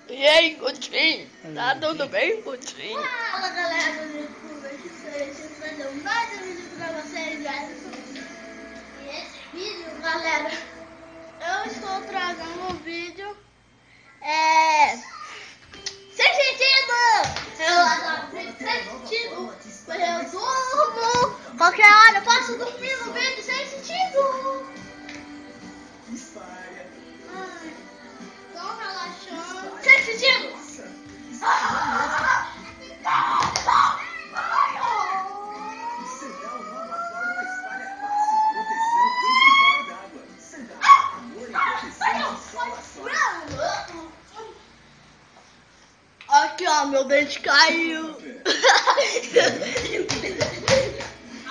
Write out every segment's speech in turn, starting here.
E aí, Coutinho? Tá tudo bem, Coutinho? Fala, galera do YouTube, vocês mandam mais um vídeo pra vocês, galera. E esse vídeo, galera, eu estou trazendo um vídeo sem sentido. Sem sentido. Eu durmo qualquer hora, eu posso dormir no vídeo sem sentido. Ai, tô relaxando. Sem sentido. Aqui, ó, meu dente caiu.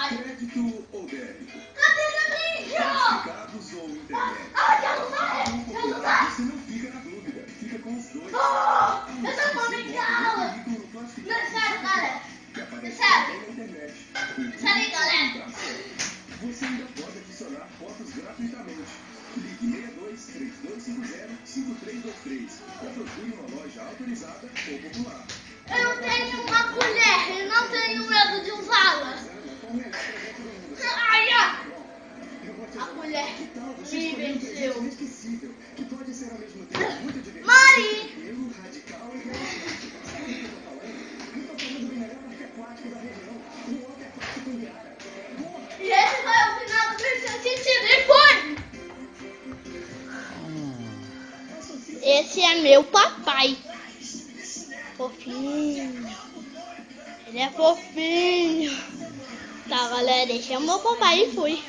Crédito ou débito? Cadê meu lixo? Certificados ou internet? Quero saber. Você não fica na dúvida, fica com os dois. Eu tô com bengala. Não, sério, galera. Sério. Sério, galera. Você ainda pode adicionar fotos gratuitamente. Ligue 62-3250-5323 ou procure uma loja autorizada ou popular. Eu tenho uma colher e não tenho medo de usá-la. Ai, a colher me venceu. Que pode ser ao mesmo tempo muito divertido. Mari! Radical e relaxante. Sabe o que eu tô falando? Eu tô falando do melhor parque aquático da região. O Water Park Tanguara. E esse foi o final do vídeo sem sentido. E foi! Esse é meu papai. Fofinho. Ele é fofinho. Tá, galera, esse é o meu papai e fui.